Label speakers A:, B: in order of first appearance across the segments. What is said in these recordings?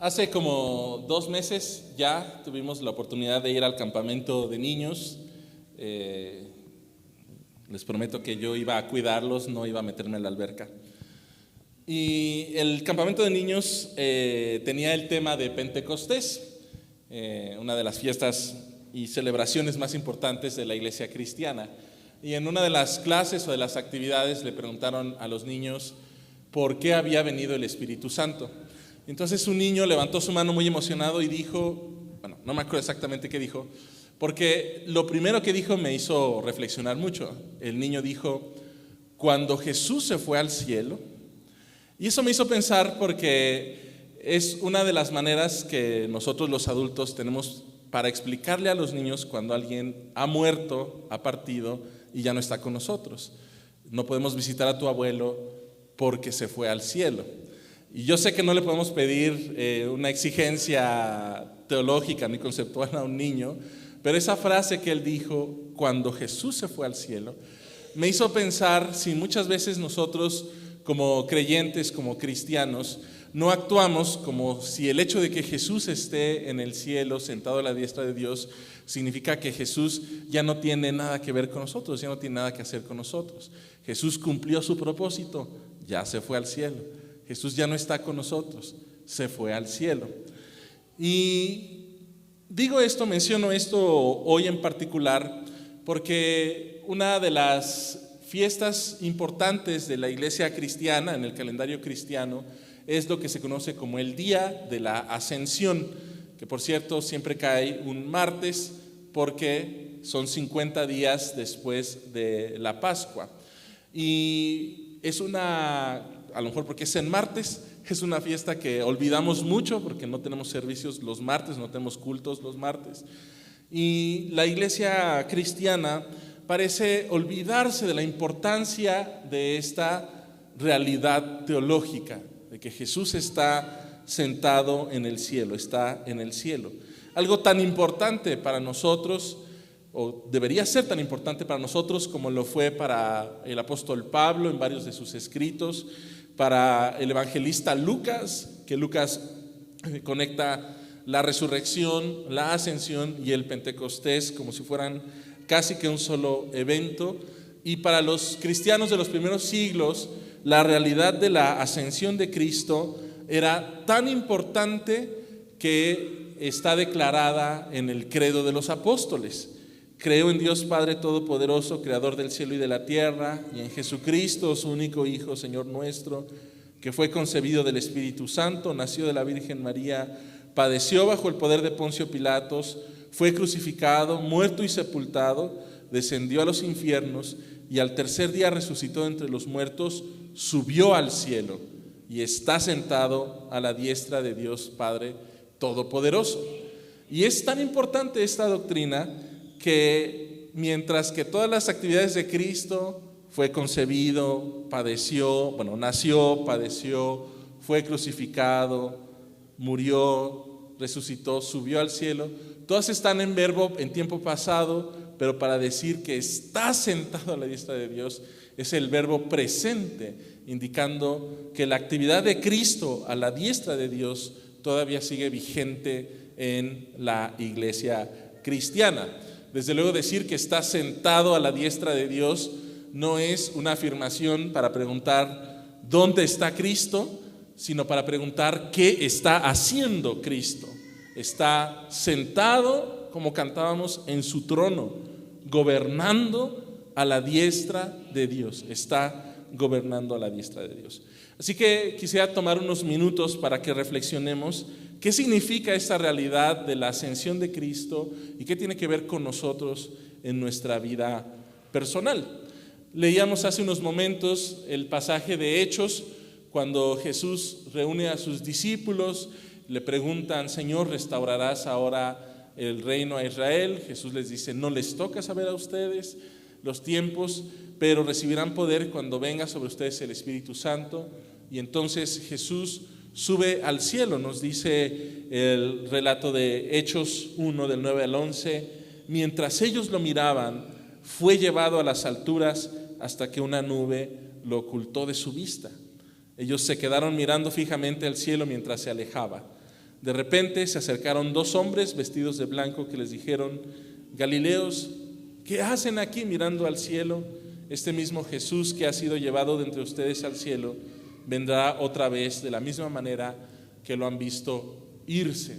A: Hace como 2 meses ya tuvimos la oportunidad de ir al campamento de niños. Les prometo que yo iba a cuidarlos, no iba a meterme en la alberca. Y el campamento de niños tenía el tema de Pentecostés, una de las fiestas y celebraciones más importantes de la iglesia cristiana. Y en una de las clases o de las actividades le preguntaron a los niños por qué había venido el Espíritu Santo. Entonces un niño levantó su mano muy emocionado y dijo, bueno, no me acuerdo exactamente qué dijo, porque lo primero que dijo me hizo reflexionar mucho. El niño dijo, cuando Jesús se fue al cielo, y eso me hizo pensar porque es una de las maneras que nosotros los adultos tenemos para explicarle a los niños cuando alguien ha muerto, ha partido y ya no está con nosotros. No podemos visitar a tu abuelo porque se fue al cielo. Y yo sé que no le podemos pedir una exigencia teológica ni conceptual a un niño, pero esa frase que él dijo, cuando Jesús se fue al cielo, me hizo pensar si muchas veces nosotros como creyentes, como cristianos, no actuamos como si el hecho de que Jesús esté en el cielo, sentado a la diestra de Dios, significa que Jesús ya no tiene nada que ver con nosotros, ya no tiene nada que hacer con nosotros. Jesús cumplió su propósito, ya se fue al cielo. Jesús ya no está con nosotros, se fue al cielo. Y digo esto, menciono esto hoy en particular, porque una de las fiestas importantes de la iglesia cristiana, en el calendario cristiano, es lo que se conoce como el Día de la Ascensión, que por cierto siempre cae un martes porque son 50 días después de la Pascua. Y es a lo mejor porque es en martes, es una fiesta que olvidamos mucho porque no tenemos servicios los martes, no tenemos cultos los martes. Y la iglesia cristiana parece olvidarse de la importancia de esta realidad teológica, de que Jesús está sentado en el cielo, está en el cielo. Algo tan importante para nosotros, o debería ser tan importante para nosotros como lo fue para el apóstol Pablo en varios de sus escritos, para el evangelista Lucas, que Lucas conecta la resurrección, la ascensión y el Pentecostés como si fueran casi que un solo evento, y para los cristianos de los primeros siglos, la realidad de la ascensión de Cristo era tan importante que está declarada en el credo de los apóstoles. Creo en Dios Padre Todopoderoso, Creador del cielo y de la tierra, y en Jesucristo, su único Hijo, Señor nuestro, que fue concebido del Espíritu Santo, nació de la Virgen María, padeció bajo el poder de Poncio Pilatos, fue crucificado, muerto y sepultado, descendió a los infiernos, y al tercer día resucitó entre los muertos, subió al cielo, y está sentado a la diestra de Dios Padre Todopoderoso. Y es tan importante esta doctrina que mientras que todas las actividades de Cristo, fue concebido, padeció, nació, padeció, fue crucificado, murió, resucitó, subió al cielo, todas están en verbo en tiempo pasado, pero para decir que está sentado a la diestra de Dios es el verbo presente, indicando que la actividad de Cristo a la diestra de Dios todavía sigue vigente en la iglesia cristiana. Desde luego, decir que está sentado a la diestra de Dios no es una afirmación para preguntar dónde está Cristo, sino para preguntar qué está haciendo Cristo. Está sentado, como cantábamos, en su trono, gobernando a la diestra de Dios. Está gobernando a la diestra de Dios. Así que quisiera tomar unos minutos para que reflexionemos qué significa esta realidad de la ascensión de Cristo y qué tiene que ver con nosotros en nuestra vida personal. Leíamos hace unos momentos el pasaje de Hechos, cuando Jesús reúne a sus discípulos, le preguntan, Señor, ¿restaurarás ahora el reino a Israel? Jesús les dice, no les toca saber a ustedes los tiempos, pero recibirán poder cuando venga sobre ustedes el Espíritu Santo. Y entonces Jesús sube al cielo, nos dice el relato de Hechos 1, del 9 al 11, mientras ellos lo miraban, fue llevado a las alturas hasta que una nube lo ocultó de su vista. Ellos se quedaron mirando fijamente al cielo mientras se alejaba. De repente se acercaron 2 hombres vestidos de blanco que les dijeron: Galileos, ¿qué hacen aquí mirando al cielo? Este mismo Jesús que ha sido llevado de entre ustedes al cielo vendrá otra vez de la misma manera que lo han visto irse.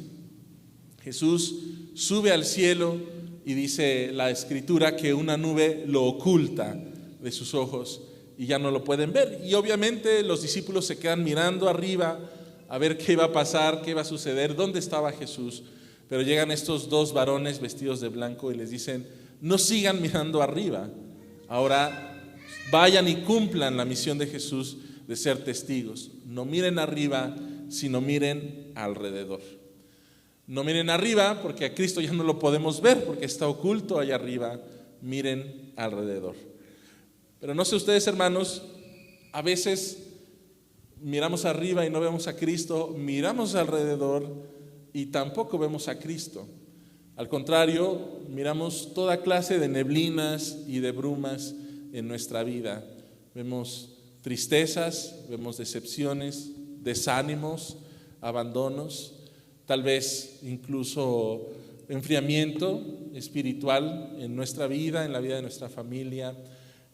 A: Jesús sube al cielo y dice la Escritura que una nube lo oculta de sus ojos y ya no lo pueden ver. Y obviamente los discípulos se quedan mirando arriba a ver qué iba a pasar, qué iba a suceder, dónde estaba Jesús. Pero llegan estos 2 varones vestidos de blanco y les dicen: no sigan mirando arriba, ahora vayan y cumplan la misión de Jesús de ser testigos. No miren arriba, sino miren alrededor. No miren arriba porque a Cristo ya no lo podemos ver porque está oculto allá arriba. Miren alrededor. Pero no sé ustedes, hermanos, a veces miramos arriba y no vemos a Cristo, miramos alrededor y tampoco vemos a Cristo. Al contrario, miramos toda clase de neblinas y de brumas en nuestra vida. Vemos tristezas, vemos decepciones, desánimos, abandonos, tal vez incluso enfriamiento espiritual en nuestra vida, en la vida de nuestra familia.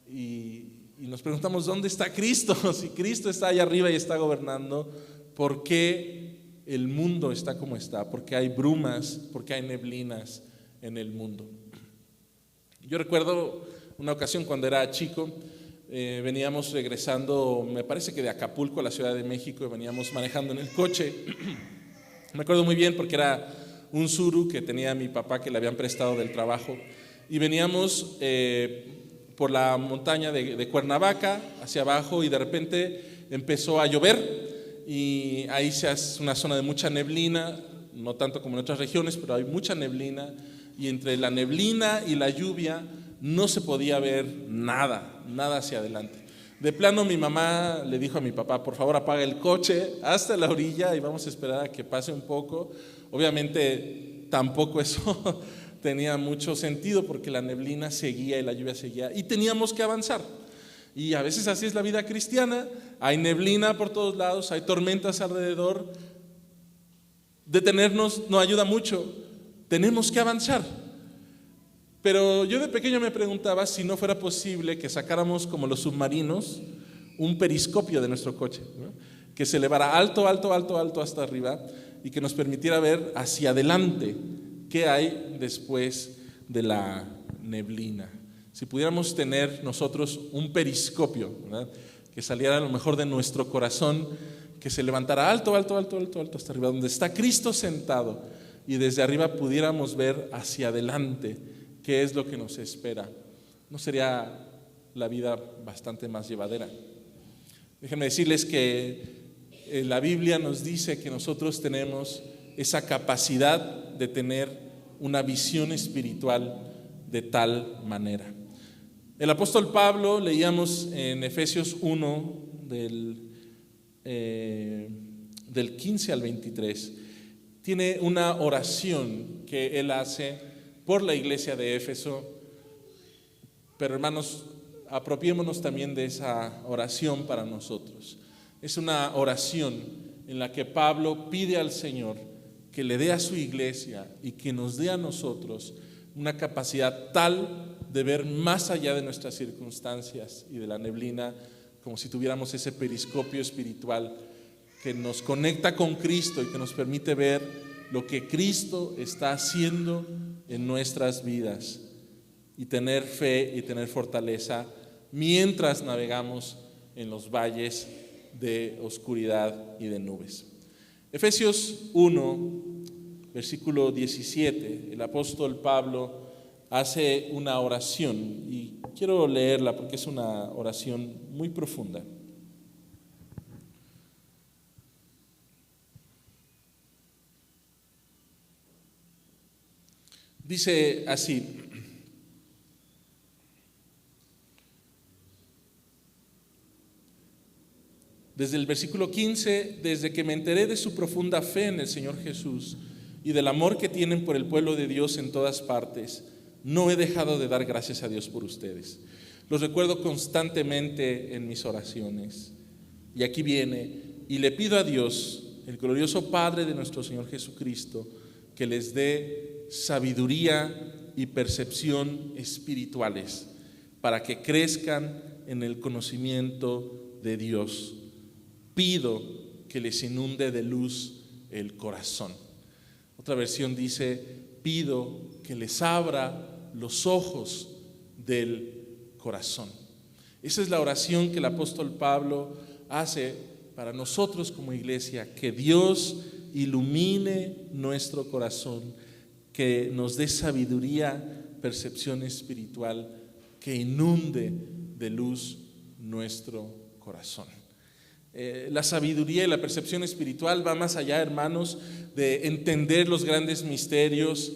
A: Y nos preguntamos: ¿dónde está Cristo? Si Cristo está allá arriba y está gobernando, ¿por qué el mundo está como está? ¿Por qué hay brumas? ¿Por qué hay neblinas en el mundo? Yo recuerdo una ocasión cuando era chico, veníamos regresando, me parece que de Acapulco a la Ciudad de México, y veníamos manejando en el coche. Me acuerdo muy bien porque era un Tsuru que tenía mi papá, que le habían prestado del trabajo, y veníamos por la montaña de Cuernavaca hacia abajo, y de repente empezó a llover y ahí se hace una zona de mucha neblina, no tanto como en otras regiones, pero hay mucha neblina, y entre la neblina y la lluvia no se podía ver nada hacia adelante. De plano mi mamá le dijo a mi papá: por favor apaga el coche hasta la orilla y vamos a esperar a que pase un poco. Obviamente tampoco eso tenía mucho sentido porque la neblina seguía y la lluvia seguía y teníamos que avanzar. Y a veces así es la vida cristiana, hay neblina por todos lados, hay tormentas alrededor. Detenernos no ayuda mucho, tenemos que avanzar. Pero yo de pequeño me preguntaba si no fuera posible que sacáramos, como los submarinos, un periscopio de nuestro coche, ¿no? Que se elevara alto hasta arriba y que nos permitiera ver hacia adelante qué hay después de la neblina. Si pudiéramos tener nosotros un periscopio, ¿verdad?, que saliera a lo mejor de nuestro corazón, que se levantara alto hasta arriba, donde está Cristo sentado, y desde arriba pudiéramos ver hacia adelante qué es lo que nos espera, ¿no sería la vida bastante más llevadera? Déjenme decirles que la Biblia nos dice que nosotros tenemos esa capacidad de tener una visión espiritual de tal manera. El apóstol Pablo, leíamos en Efesios 1 del 15 al 23, tiene una oración que él hace por la iglesia de Éfeso. Pero hermanos, apropiémonos también de esa oración para nosotros. Es una oración en la que Pablo pide al Señor que le dé a su iglesia y que nos dé a nosotros una capacidad tal de ver más allá de nuestras circunstancias y de la neblina, como si tuviéramos ese periscopio espiritual que nos conecta con Cristo y que nos permite ver lo que Cristo está haciendo en nuestras vidas, y tener fe y tener fortaleza mientras navegamos en los valles de oscuridad y de nubes. Efesios 1, versículo 17, el apóstol Pablo hace una oración y quiero leerla porque es una oración muy profunda. Dice así: desde el versículo 15, desde que me enteré de su profunda fe en el Señor Jesús y del amor que tienen por el pueblo de Dios en todas partes, no he dejado de dar gracias a Dios por ustedes. Los recuerdo constantemente en mis oraciones. Y aquí viene: y le pido a Dios el glorioso Padre de nuestro Señor Jesucristo, que les dé sabiduría y percepción espirituales para que crezcan en el conocimiento de Dios. Pido que les inunde de luz el corazón. Otra versión dice: pido que les abra los ojos del corazón. Esa es la oración que el apóstol Pablo hace para nosotros como iglesia, que Dios ilumine nuestro corazón, que nos dé sabiduría, percepción espiritual, que inunde de luz nuestro corazón. La sabiduría y la percepción espiritual va más allá, hermanos, de entender los grandes misterios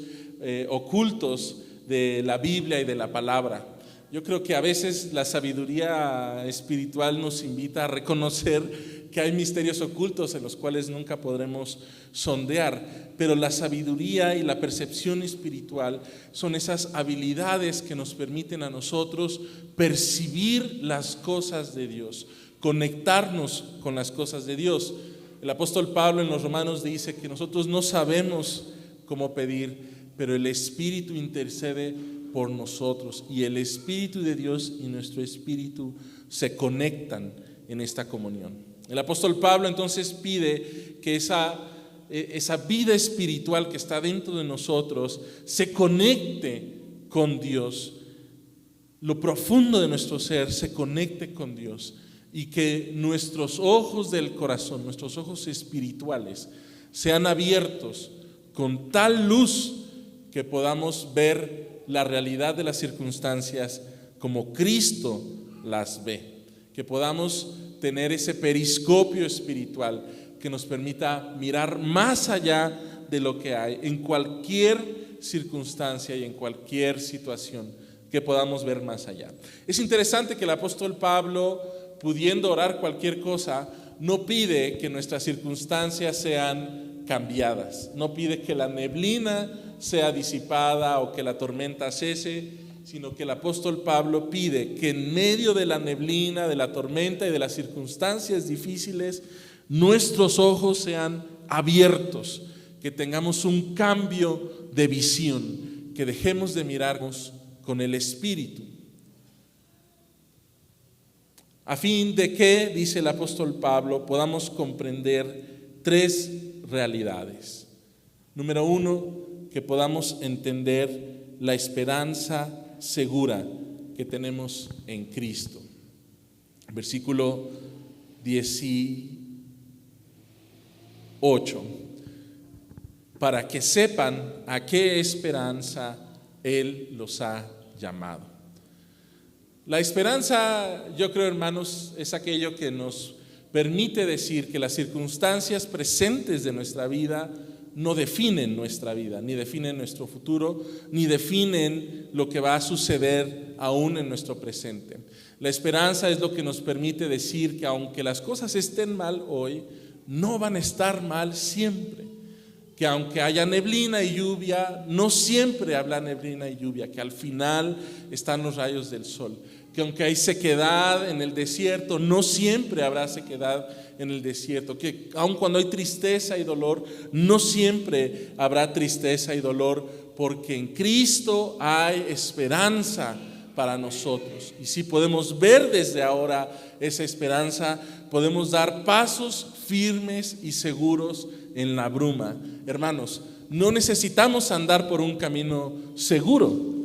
A: ocultos de la Biblia y de la palabra. Yo creo que a veces la sabiduría espiritual nos invita a reconocer que hay misterios ocultos en los cuales nunca podremos sondear, pero la sabiduría y la percepción espiritual son esas habilidades que nos permiten a nosotros percibir las cosas de Dios, conectarnos con las cosas de Dios. El apóstol Pablo en los Romanos dice que nosotros no sabemos cómo pedir, pero el Espíritu intercede por nosotros, y el Espíritu de Dios y nuestro espíritu se conectan en esta comunión. El apóstol Pablo entonces pide que esa vida espiritual que está dentro de nosotros se conecte con Dios. Lo profundo de nuestro ser se conecte con Dios, y que nuestros ojos del corazón, nuestros ojos espirituales, sean abiertos con tal luz que podamos ver la realidad de las circunstancias como Cristo las ve, que podamos tener ese periscopio espiritual que nos permita mirar más allá de lo que hay en cualquier circunstancia y en cualquier situación, que podamos ver más allá. Es interesante que el apóstol Pablo, pudiendo orar cualquier cosa, no pide que nuestras circunstancias sean cambiadas, no pide que la neblina sea disipada o que la tormenta cese, sino que el apóstol Pablo pide que en medio de la neblina, de la tormenta y de las circunstancias difíciles, nuestros ojos sean abiertos, que tengamos un cambio de visión, que dejemos de mirarnos con el Espíritu. A fin de que, dice el apóstol Pablo, podamos comprender tres realidades. Número 1, que podamos entender la esperanza segura que tenemos en Cristo. Versículo 18. Para que sepan a qué esperanza Él los ha llamado. La esperanza, yo creo, hermanos, es aquello que nos permite decir que las circunstancias presentes de nuestra vida no definen nuestra vida, ni definen nuestro futuro, ni definen lo que va a suceder aún en nuestro presente. La esperanza es lo que nos permite decir que aunque las cosas estén mal hoy, no van a estar mal siempre. Que aunque haya neblina y lluvia, no siempre habrá neblina y lluvia, que al final están los rayos del sol. Que aunque hay sequedad en el desierto, no siempre habrá sequedad en el desierto. Que aun cuando hay tristeza y dolor, no siempre habrá tristeza y dolor, porque en Cristo hay esperanza para nosotros. Y si podemos ver desde ahora esa esperanza, podemos dar pasos firmes y seguros en la bruma. Hermanos, no necesitamos andar por un camino seguro.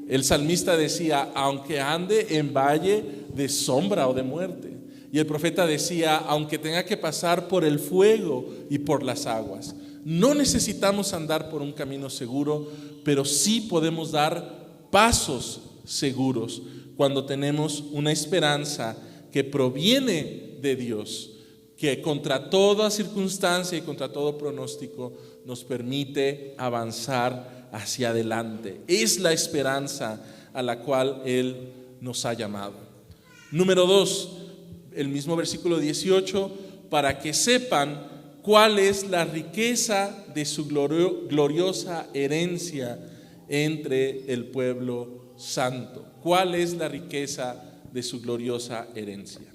A: El salmista decía, aunque ande en valle de sombra o de muerte. Y el profeta decía, aunque tenga que pasar por el fuego y por las aguas. No necesitamos andar por un camino seguro, pero sí podemos dar pasos seguros cuando tenemos una esperanza que proviene de Dios, que contra toda circunstancia y contra todo pronóstico nos permite avanzar hacia adelante. Es la esperanza a la cual Él nos ha llamado. Número 2, el mismo versículo 18, para que sepan cuál es la riqueza de su gloriosa herencia entre el pueblo santo. ¿Cuál es la riqueza de su gloriosa herencia?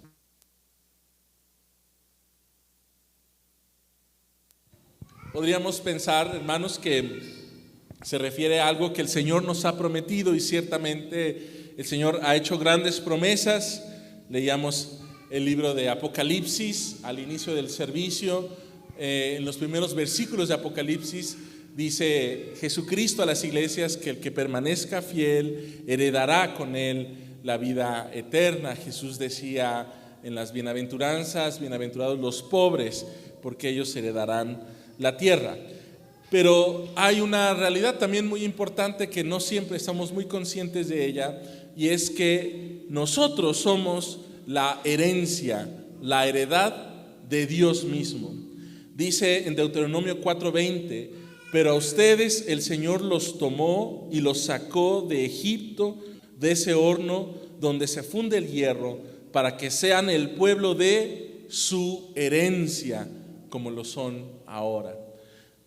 A: Podríamos pensar, hermanos, que se refiere a algo que el Señor nos ha prometido, y ciertamente el Señor ha hecho grandes promesas. Leíamos el libro de Apocalipsis al inicio del servicio. En los primeros versículos de Apocalipsis dice Jesucristo a las iglesias que el que permanezca fiel heredará con él la vida eterna. Jesús decía en las bienaventuranzas: bienaventurados los pobres, porque ellos heredarán la tierra. Pero hay una realidad también muy importante que no siempre estamos muy conscientes de ella, y es que nosotros somos la herencia, la heredad de Dios mismo. Dice en Deuteronomio 4:20: pero a ustedes el Señor los tomó y los sacó de Egipto, de ese horno donde se funde el hierro, para que sean el pueblo de su herencia, como lo son ahora.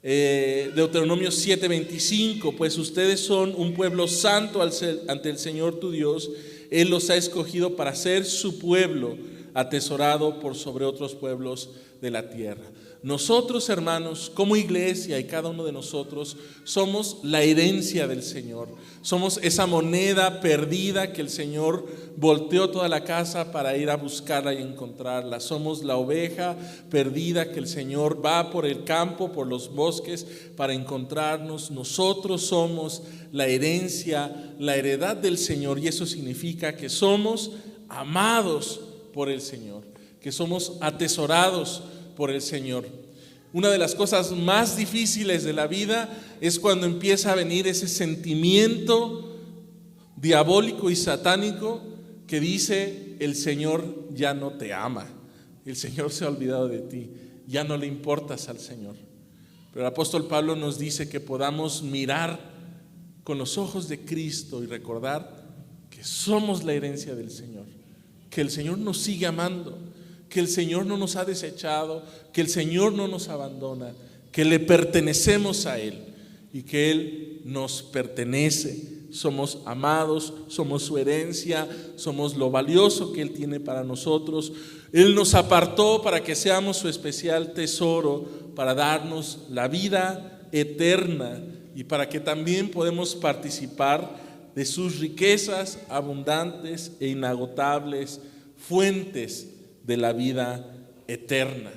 A: Deuteronomio 7:25: pues ustedes son un pueblo santo ante el Señor tu Dios. Él los ha escogido para ser su pueblo, atesorado por sobre otros pueblos de la tierra. Nosotros, hermanos, como iglesia, y cada uno de nosotros, somos la herencia del Señor. Somos esa moneda perdida que el Señor volteó toda la casa para ir a buscarla y encontrarla. Somos la oveja perdida que el Señor va por el campo, por los bosques, para encontrarnos. Nosotros somos la herencia, la heredad del Señor, y eso significa que somos amados por el Señor, que somos atesorados por el Señor. Una de las cosas más difíciles de la vida es cuando empieza a venir ese sentimiento diabólico y satánico que dice: el Señor ya no te ama, el Señor se ha olvidado de ti, ya no le importas al Señor. Pero el apóstol Pablo nos dice que podamos mirar con los ojos de Cristo y recordar que somos la herencia del Señor, que el Señor nos sigue amando, que el Señor no nos ha desechado, que el Señor no nos abandona, que le pertenecemos a Él y que Él nos pertenece. Somos amados, somos su herencia, somos lo valioso que Él tiene para nosotros. Él nos apartó para que seamos su especial tesoro, para darnos la vida eterna y para que también podamos participar de sus riquezas abundantes e inagotables, fuentes de la vida eterna.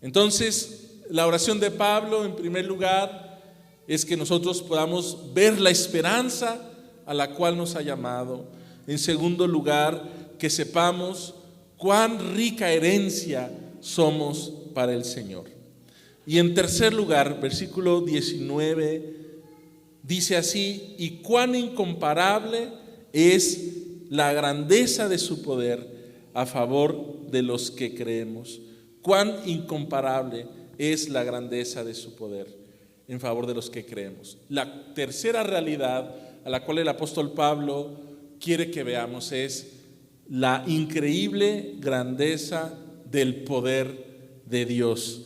A: Entonces, la oración de Pablo, en primer lugar, es que nosotros podamos ver la esperanza a la cual nos ha llamado. En segundo lugar, que sepamos cuán rica herencia somos para el Señor. Y en tercer lugar, versículo 19, dice así: y cuán incomparable es la grandeza de su poder a favor de los que creemos. Cuán incomparable es la grandeza de su poder en favor de los que creemos. La tercera realidad a la cual el apóstol Pablo quiere que veamos es la increíble grandeza del poder de Dios.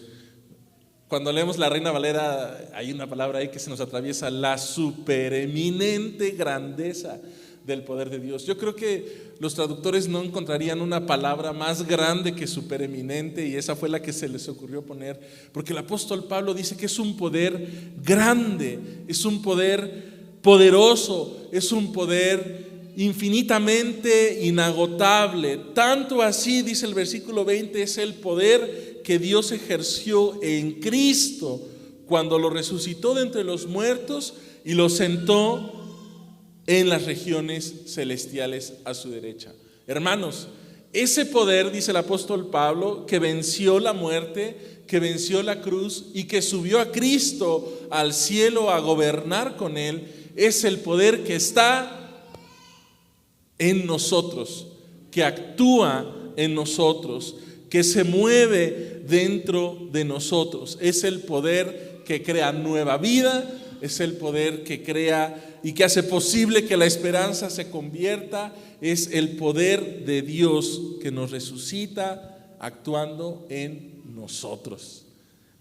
A: Cuando leemos la Reina Valera, hay una palabra ahí que se nos atraviesa: la supereminente grandeza del poder de Dios. Yo creo que los traductores no encontrarían una palabra más grande que supereminente, y esa fue la que se les ocurrió poner, porque el apóstol Pablo dice que es un poder grande, es un poder poderoso, es un poder infinitamente inagotable. Tanto así, dice el versículo 20, es el poder que Dios ejerció en Cristo cuando lo resucitó de entre los muertos y lo sentó en las regiones celestiales a su derecha. Hermanos, ese poder, dice el apóstol Pablo, que venció la muerte, que venció la cruz y que subió a Cristo al cielo a gobernar con Él, es el poder que está en nosotros, que actúa en nosotros, que se mueve dentro de nosotros. Es el poder que crea nueva vida, es el poder que crea y que hace posible que la esperanza se convierta. Es el poder de Dios que nos resucita actuando en nosotros.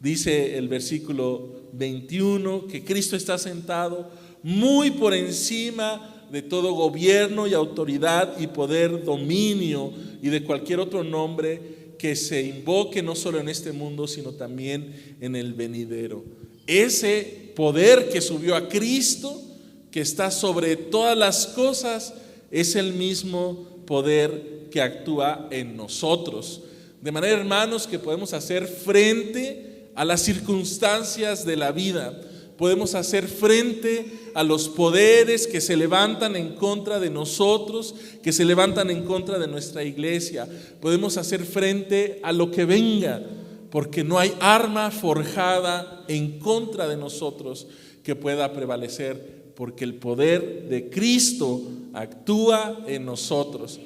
A: Dice el versículo 21 que Cristo está sentado muy por encima de todo gobierno y autoridad y poder, dominio y de cualquier otro nombre que se invoque no solo en este mundo, sino también en el venidero. Ese poder que subió a Cristo, que está sobre todas las cosas, es el mismo poder que actúa en nosotros. De manera, hermanos, que podemos hacer frente a las circunstancias de la vida. Podemos hacer frente a los poderes que se levantan en contra de nosotros, que se levantan en contra de nuestra iglesia. Podemos hacer frente a lo que venga, porque no hay arma forjada en contra de nosotros que pueda prevalecer, porque el poder de Cristo actúa en nosotros.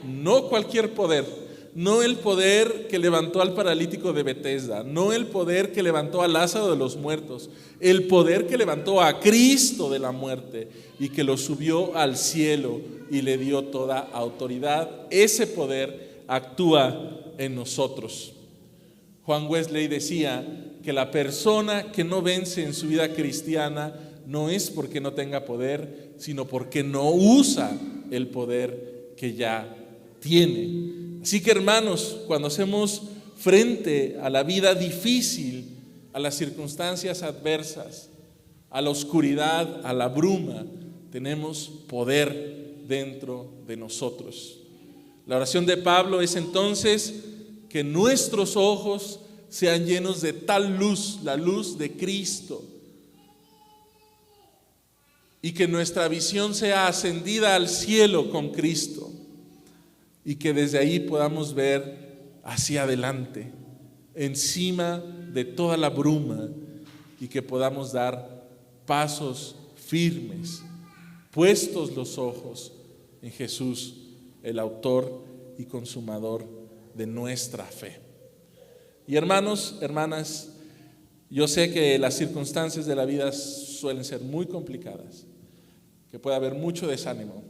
A: No cualquier poder, no el poder que levantó al paralítico de Betesda, no el poder que levantó a Lázaro de los muertos, el poder que levantó a Cristo de la muerte y que lo subió al cielo y le dio toda autoridad. Ese poder actúa en nosotros. Juan Wesley decía que la persona que no vence en su vida cristiana no es porque no tenga poder, sino porque no usa el poder que ya tiene. Así que, hermanos, cuando hacemos frente a la vida difícil, a las circunstancias adversas, a la oscuridad, a la bruma, tenemos poder dentro de nosotros. La oración de Pablo es entonces que nuestros ojos sean llenos de tal luz, la luz de Cristo, y que nuestra visión sea ascendida al cielo con Cristo, y que desde ahí podamos ver hacia adelante, encima de toda la bruma, y que podamos dar pasos firmes, puestos los ojos en Jesús, el autor y consumador de nuestra fe. Y hermanos, hermanas, yo sé que las circunstancias de la vida suelen ser muy complicadas, que puede haber mucho desánimo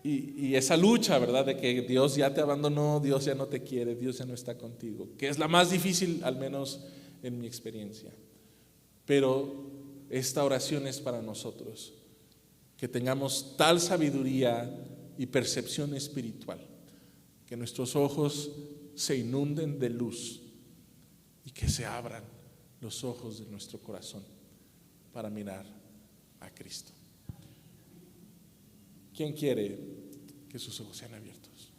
A: y esa lucha, ¿verdad?, de que Dios ya te abandonó, Dios ya no te quiere, Dios ya no está contigo, que es la más difícil, al menos en mi experiencia. Pero esta oración es para nosotros, que tengamos tal sabiduría y percepción espiritual, que nuestros ojos se inunden de luz y que se abran los ojos de nuestro corazón para mirar a Cristo. ¿Quién quiere que sus ojos sean abiertos?